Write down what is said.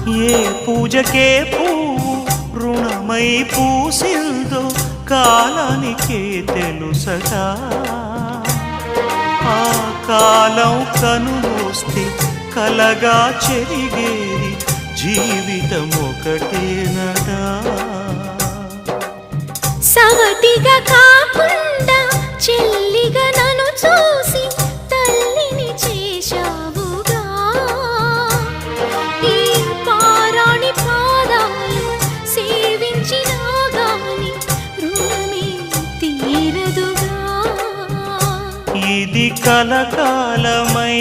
ఏ పూజకే పువ్వు రుణమై పూసిందో కాలానికే తెలుసగా ఆ కాలం కనుమూస్తే కలగా చెరిగేది జీవితం ఒకటేనడా సవటిగా కాకుండా చెల్లిగా నన్ను చూసి తల్లిని చేశావుగా ఈ పారాణి పాదాలు సేవించినా గాని రుణమే తీరదుగా ఇది కలకాలమై